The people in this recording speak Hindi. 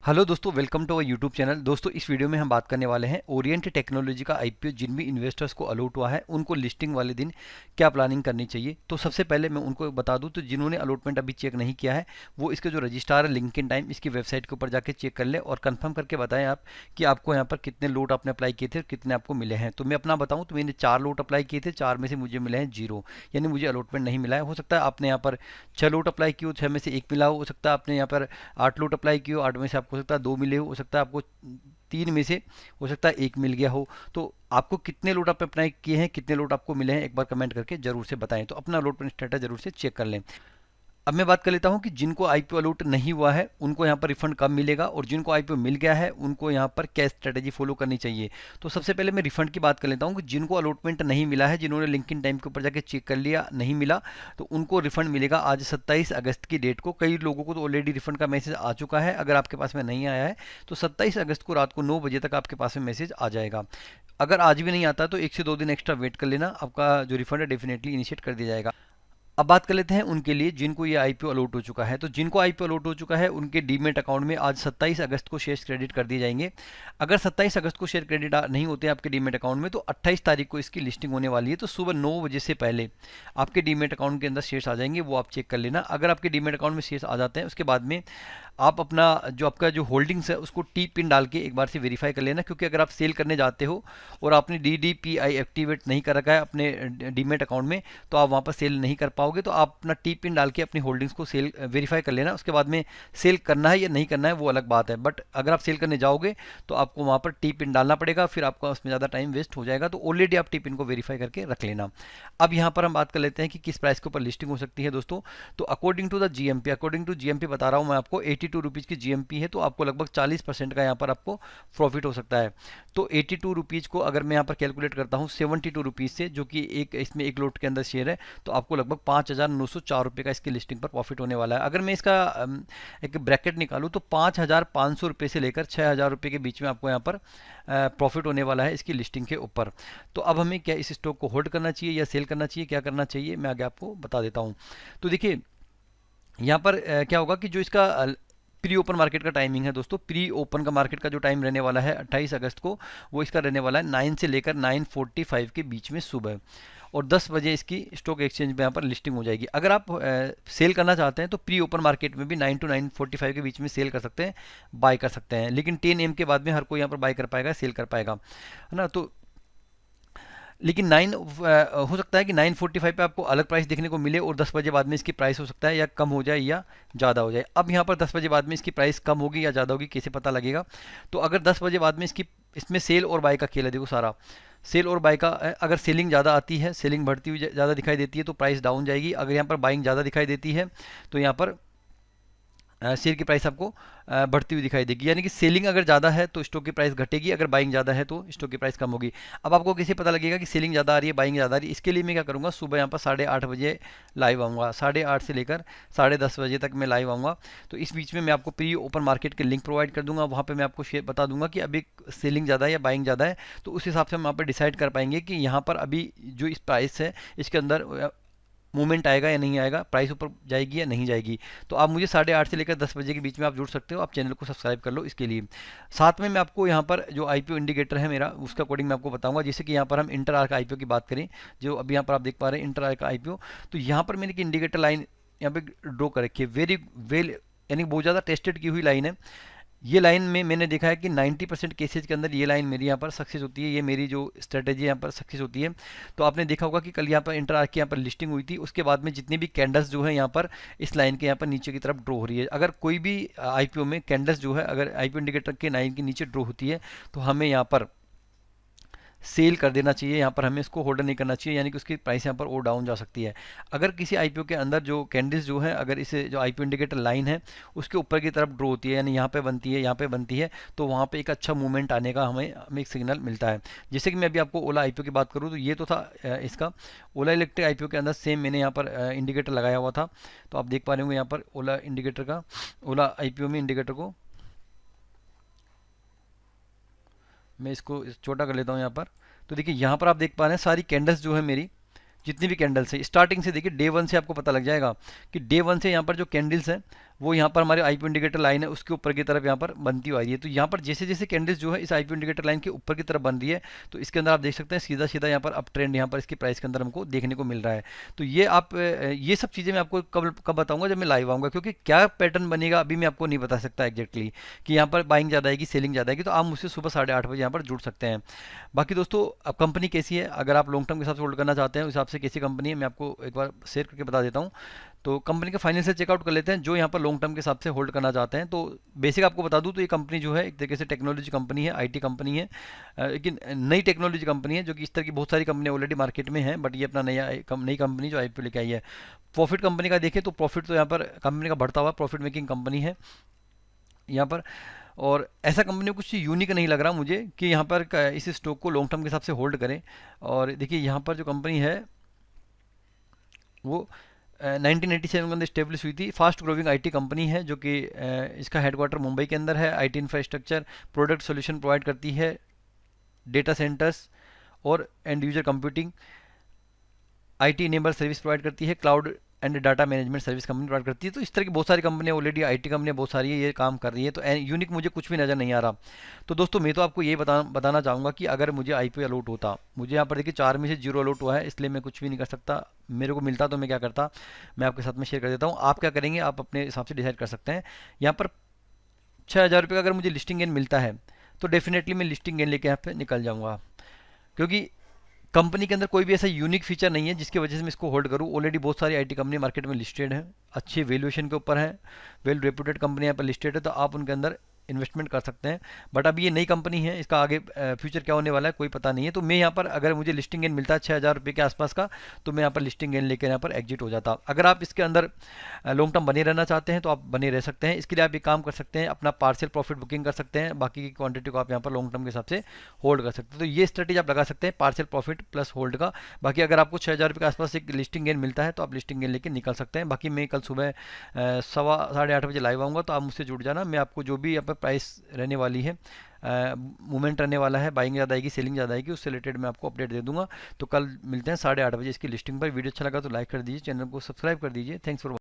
हेलो दोस्तों, welcome to our YouTube channel. दोस्तों, इस वीडियो में हम बात करने वाले हैं ओरिएंट टेक्नोलॉजी का आईपीओ जिन भी इन्वेस्टर्स को अलॉट हुआ है उनको लिस्टिंग वाले दिन क्या प्लानिंग करनी चाहिए। तो सबसे पहले मैं उनको बता दूं, तो जिन्होंने अलॉटमेंट अभी चेक नहीं किया है वो इसके जो रजिस्ट्रार है लिंक्डइन टाइम इसकी वेबसाइट के ऊपर जाके चेक कर लें और कंफर्म करके बताएं आप कि आपको यहाँ पर कितने लोट आपने अप्लाई किए थे और कितने आपको मिले हैं। तो मैं अपना बताऊँ तो मैंने 4 लोट अप्लाई किए थे, 4 में से मुझे मिले हैं 0, यानी मुझे अलॉटमेंट नहीं मिला है। हो सकता है आपने यहाँ पर 6 लोट अप्लाई किए हो, 6 में से 1 मिला हो सकता है आपने यहाँ पर 8 लोट अप्लाई किए हो, 8 में से आपको हो सकता है 2 मिले हो सकता है आपको 3 में से हो सकता है 1 मिल गया हो। तो आपको कितने लोट आप अप्लाई किए हैं, कितने लोट आपको मिले हैं, एक बार कमेंट करके जरूर से बताएं। तो अपना अलॉटमेंट स्टेटस जरूर से चेक कर लें। अब मैं बात कर लेता हूं कि जिनको आईपीओ अलॉट नहीं हुआ है उनको यहां पर रिफंड कब मिलेगा और जिनको आईपीओ मिल गया है उनको यहां पर क्या स्ट्रेटेजी फॉलो करनी चाहिए। तो सबसे पहले मैं रिफंड की बात कर लेता हूं कि जिनको अलॉटमेंट नहीं मिला है, जिन्होंने लिंक्डइन टाइम के ऊपर जाके चेक कर लिया नहीं मिला, तो उनको रिफंड मिलेगा आज 27 अगस्त की डेट को। कई लोगों को तो ऑलरेडी रिफंड का मैसेज आ चुका है। अगर आपके पास में नहीं आया है तो 27 अगस्त को रात को 9 बजे तक आपके पास में मैसेज आ जाएगा। अगर आज भी नहीं आता तो 1 से 2 दिन एक्स्ट्रा वेट कर लेना, आपका जो रिफंड है डेफिनेटली इनिशिएट कर दिया जाएगा। अब बात कर लेते हैं उनके लिए जिनको ये आईपीओ अलॉट हो चुका है। तो जिनको आईपीओ अलॉट हो चुका है उनके डीमेट अकाउंट में आज 27 अगस्त को शेयर्स क्रेडिट कर दिए जाएंगे। अगर 27 अगस्त को शेयर क्रेडिट नहीं होते आपके डीमेट अकाउंट में तो 28 तारीख को इसकी लिस्टिंग होने वाली है। तो सुबह 9 बजे से पहले आपके डीमेट अकाउंट के अंदर शेयर्स आ जाएंगे, वो आप चेक कर लेना। अगर आपके डीमेट अकाउंट में शेयर्स आ जाते हैं उसके बाद में आप अपना जो आपका जो होल्डिंग्स है उसको टी पिन डाल के एक बार से वेरीफाई कर लेना, क्योंकि अगर आप सेल करने जाते हो और आपने DDPI एक्टिवेट नहीं कर रखा है अपने डीमेट अकाउंट में तो आप वहाँ पर सेल नहीं कर पाओगे। तो आप अपना टी पिन डाल के अपनी होल्डिंग्स को सेल वेरीफाई कर लेना। उसके बाद में सेल करना है या नहीं करना है वो अलग बात है, बट अगर आप सेल करने जाओगे तो आपको वहाँ पर टी पिन डालना पड़ेगा, फिर आपका उसमें ज़्यादा टाइम वेस्ट हो जाएगा। तो ऑलरेडी आप टी पिन को वेरीफाई करके रख लेना। अब यहाँ पर हम बात कर लेते हैं कि किस प्राइस के ऊपर लिस्टिंग हो सकती है दोस्तों। तो अकॉर्डिंग टू द GMP बता रहा हूँ मैं आपको, 82 रुपीज़ की GMP है, तो आपको लगभग 40% का यहाँ पर आपको प्रॉफिट हो सकता है। तो 82 रुपीज़ को अगर मैं यहाँ पर कैलकुलेट करता हूँ 72 रुपीज़ से, जो कि एक इसमें एक लोट के अंदर शेयर है, तो आपको लगभग 5,904 रुपये का इसकी लिस्टिंग पर प्रॉफिट होने वाला है। अगर मैं इसका एक ब्रैकेट निकालूँ तो 5,500 रुपये से लेकर 6,000 रुपये के बीच में आपको यहाँ पर प्रॉफिट होने वाला है इसकी लिस्टिंग के ऊपर। तो अब हमें क्या इस स्टॉक को होल्ड करना चाहिए या सेल करना चाहिए, क्या करना चाहिए, मैं आगे आपको बता देता हूँ। तो देखिए यहाँ पर क्या होगा कि जो इसका प्री ओपन मार्केट का टाइमिंग है दोस्तों, प्री ओपन का मार्केट का जो टाइम रहने वाला है 28 अगस्त को, वो इसका रहने वाला है 9 से लेकर 9:45 के बीच में सुबह, और 10 बजे इसकी स्टॉक एक्सचेंज में यहाँ पर लिस्टिंग हो जाएगी। अगर आप सेल करना चाहते हैं तो प्री ओपन मार्केट में भी 9 to 9:45 के बीच में सेल कर सकते हैं, बाय कर सकते हैं, लेकिन 10 AM के बाद में हर कोई यहाँ पर बाय कर पाएगा, सेल कर पाएगा, है ना। तो लेकिन हो सकता है कि 9:45 पे आपको अलग प्राइस देखने को मिले और 10 बजे बाद में इसकी प्राइस हो सकता है या कम हो जाए या ज़्यादा हो जाए। अब यहाँ पर 10 बजे बाद में इसकी प्राइस कम होगी या ज़्यादा होगी कैसे पता लगेगा। तो अगर 10 बजे बाद में इसमें सेल और बाय का खेल है, देखो सारा सेल और बाय का। अगर सेलिंग ज़्यादा आती है, सेलिंग बढ़ती हुई ज़्यादा दिखाई देती है तो प्राइस डाउन जाएगी। अगर यहाँ पर बाइंग ज़्यादा दिखाई देती है तो यहाँ पर शेयर की प्राइस आपको बढ़ती हुई दिखाई देगी। यानी कि सेलिंग अगर ज़्यादा है तो स्टॉक की प्राइस घटेगी, अगर बाइंग ज़्यादा है तो स्टॉक की प्राइस कम होगी। अब आपको कैसे पता लगेगा कि सेलिंग ज़्यादा आ रही है, बाइंग ज़्यादा आ रही है। इसके लिए मैं क्या करूँगा, सुबह यहाँ पर 8:30 बजे लाइव आऊँगा, 8:30 से लेकर 10:30 बजे तक मैं लाइव आऊँगा। तो इस बीच में मैं आपको प्री ओपन मार्केट के लिंक प्रोवाइड कर दूँगा, वहाँ पर मैं आपको बता दूँगा कि अभी सेलिंग ज़्यादा है या बाइंग ज़्यादा है। तो उस हिसाब से हम वहाँ पर डिसाइड कर पाएंगे कि यहाँ पर अभी जो इस प्राइस है इसके अंदर मूवमेंट आएगा या नहीं आएगा, प्राइस ऊपर जाएगी या नहीं जाएगी। तो आप मुझे 8:30 से लेकर 10 बजे के बीच में आप जुड़ सकते हो। आप चैनल को सब्सक्राइब कर लो इसके लिए। साथ में मैं आपको यहाँ पर जो आईपीओ इंडिकेटर है मेरा, उसका कोडिंग मैं आपको बताऊंगा। जैसे कि यहाँ पर हम इंटर आर्क आईपीओ की बात करें, जो अभी यहाँ पर आप देख पा रहे हैं इंटर आर्क आईपीओ, तो यहाँ पर मैंने इंडिकेटर लाइन यहाँ पे ड्रॉ कर रखी है, वेरी वेल, यानी बहुत ज़्यादा टेस्टेड की हुई लाइन है। ये लाइन में मैंने देखा है कि 90% केसेज के अंदर ये लाइन मेरी यहाँ पर सक्सेस होती है, ये मेरी जो स्ट्रेटेजी यहाँ पर सक्सेस होती है। तो आपने देखा होगा कि कल यहाँ पर इंटर आर्क की यहाँ पर लिस्टिंग हुई थी, उसके बाद में जितनी भी कैंडल्स जो है यहाँ पर इस लाइन के यहाँ पर नीचे की तरफ ड्रॉ हो रही है। अगर कोई भी आईपीओ में कैंडल्स जो है अगर आईपीओ इंडिकेटर के लाइन के नीचे ड्रॉ होती है तो हमें यहाँ पर सेल कर देना चाहिए, यहाँ पर हमें इसको होल्ड नहीं करना चाहिए, यानी कि उसकी प्राइस यहाँ पर और डाउन जा सकती है। अगर किसी आईपीओ के अंदर जो कैंडल्स जो है अगर इसे जो आईपीओ इंडिकेटर लाइन है उसके ऊपर की तरफ ड्रॉ होती है, यानी यहाँ पे बनती है, यहाँ पे बनती है, तो वहाँ पे एक अच्छा मूवमेंट आने का हमें एक सिग्नल मिलता है। जैसे कि मैं अभी आपको ओला आईपीओ की बात करूँ तो ये तो था इसका ओला इलेक्ट्रिक आईपीओ के अंदर सेम मैंने यहाँ पर इंडिकेटर लगाया हुआ था। तो आप देख पा रहे होंगे यहाँ पर ओला इंडिकेटर का, ओला आईपीओ में इंडिकेटर को मैं इसको छोटा कर लेता हूँ यहाँ पर। तो देखिए यहाँ पर आप देख पा रहे हैं सारी कैंडल्स जो है मेरी, जितनी भी कैंडल्स है स्टार्टिंग से, देखिए डे 1 से आपको पता लग जाएगा कि डे 1 से यहाँ पर जो कैंडल्स हैं वो यहाँ पर हमारे आईपीओ इंडिकेटर लाइन है उसके ऊपर की तरफ यहाँ पर बनती हुई आ रही है। तो यहाँ पर जैसे जैसे कैंडल्स जो है इस आईपीओ इंडिकेटर लाइन के ऊपर की तरफ बन रही है, तो इसके अंदर आप देख सकते हैं सीधा सीधा यहाँ पर अप ट्रेंड यहाँ पर इसकी प्राइस के अंदर हमको देखने को मिल रहा है। तो ये आप ये सब चीज़ें मैं आपको कब कब बताऊंगा, जब मैं लाइव आऊँगा, क्योंकि क्या पैटर्न बनेगा अभी मैं आपको नहीं बता सकता एग्जैक्टली कि यहाँ पर बाइंग ज़्यादा आएगी सेलिंग ज़्यादा आएगी। तो आप मुझसे सुबह 8:30 बजे यहाँ पर जुड़ सकते हैं। बाकी दोस्तों अब कंपनी कैसी है, अगर आप लॉन्ग टर्म के हिसाब से होल्ड करना चाहते हैं उस हिसाब से कैसी कंपनी है मैं आपको एक बार शेयर करके बता देता हूँ। तो कंपनी का फाइनेंशियल चेकआउट कर लेते हैं जो यहाँ पर लॉन्ग टर्म के हिसाब से होल्ड करना चाहते हैं। तो बेसिक आपको बता दूँ तो ये कंपनी जो है एक तरीके से टेक्नोलॉजी कंपनी है, आईटी कंपनी है, लेकिन नई टेक्नोलॉजी कंपनी है, जो कि इस तरह की बहुत सारी कंपनी ऑलरेडी मार्केट में है, बट ये अपना नई कंपनी जो आईपीओ लेके आई है। प्रॉफिट कंपनी का देखें तो प्रॉफिट तो यहाँ पर कंपनी का बढ़ता हुआ प्रॉफिट मेकिंग कंपनी है यहाँ पर। और ऐसा कंपनी में कुछ यूनिक नहीं लग रहा मुझे कि यहाँ पर इस स्टॉक को लॉन्ग टर्म के हिसाब से होल्ड करें। और देखिए यहाँ पर जो कंपनी है वो 1987 के अंदर स्टेब्लिश हुई थी। फास्ट ग्रोविंग आईटी कंपनी है जो कि इसका हेडक्वार्टर मुंबई के अंदर है। IT infrastructure product solution provide करती है, डेटा सेंटर्स और and user computing, IT enable service provide करती है, cloud and data management service company provide करती है। तो इस तरह की बहुत सारी कंपनियां ऑलरेडी आईटी कंपनियां बहुत सारी है ये काम कर रही है। तो यूनिक मुझे कुछ भी नज़र नहीं आ रहा। तो दोस्तों मैं तो आपको ये बताना चाहूँगा कि अगर मुझे आईपीओ अलॉट होता, मुझे यहाँ पर देखिए 4 में से 0 अलॉट हुआ है, इसलिए मैं कुछ भी नहीं कर सकता। मेरे को मिलता तो मैं क्या करता, मैं आपके साथ में शेयर कर देता हूँ। आप क्या करेंगे आप अपने हिसाब से डिसाइड कर सकते हैं। यहाँ पर 6,000 रुपये का अगर मुझे लिस्टिंग गेन मिलता है तो डेफिनेटली मैं लिस्टिंग गेन लेके यहाँ पे निकल जाऊँगा, क्योंकि कंपनी के अंदर कोई भी ऐसा यूनिक फीचर नहीं है जिसकी वजह से मैं इसको होल्ड करूँ। ऑलरेडी बहुत सारी आईटी कंपनी मार्केट में लिस्टेड है, अच्छी वैल्यूएशन के ऊपर है, वेल रेप्यूटेड कंपनी यहाँ पर लिस्टेड है, तो आप उनके अंदर इन्वेस्टमेंट कर सकते हैं। बट अभी ये नई कंपनी है, इसका आगे फ्यूचर क्या होने वाला है कोई पता नहीं है। तो मैं यहाँ पर अगर मुझे लिस्टिंग गेन मिलता है 6,000 रुपये के आसपास का, तो मैं यहाँ पर लिस्टिंग गेन लेकर यहाँ पर एग्जिट हो जाता। अगर आप इसके अंदर लॉन्ग टर्म बने रहना चाहते हैं तो आप बने रह सकते हैं। इसके लिए आप एक काम कर सकते हैं, अपना पार्शियल प्रॉफिट बुकिंग कर सकते हैं, बाकी की क्वांटिटी को आप यहाँ पर लॉन्ग टर्म के हिसाब से होल्ड कर सकते हैं। तो ये स्ट्रेटेजी आप लगा सकते हैं पार्शियल प्रॉफिट प्लस होल्ड का। बाकी अगर आपको 6,000 रुपये के आसपास एक लिस्टिंग गेन मिलता है तो आप लिस्टिंग गेन लेकर निकल सकते हैं। बाकी मैं कल सुबह 8:15 बजे लाइव आऊँगा, तो आप मुझसे जुड़ जाना। मैं आपको जो भी यहाँ पर प्राइस रहने वाली है, मूवमेंट रहने वाला है, बाइंग ज़्यादा आएगी सेलिंग ज़्यादा आएगी, उससे रिलेटेड मैं आपको अपडेट दे दूंगा। तो कल मिलते हैं 8:30 बजे इसकी लिस्टिंग पर। वीडियो अच्छा लगा तो लाइक कर दीजिए, चैनल को सब्सक्राइब कर दीजिए। Thanks for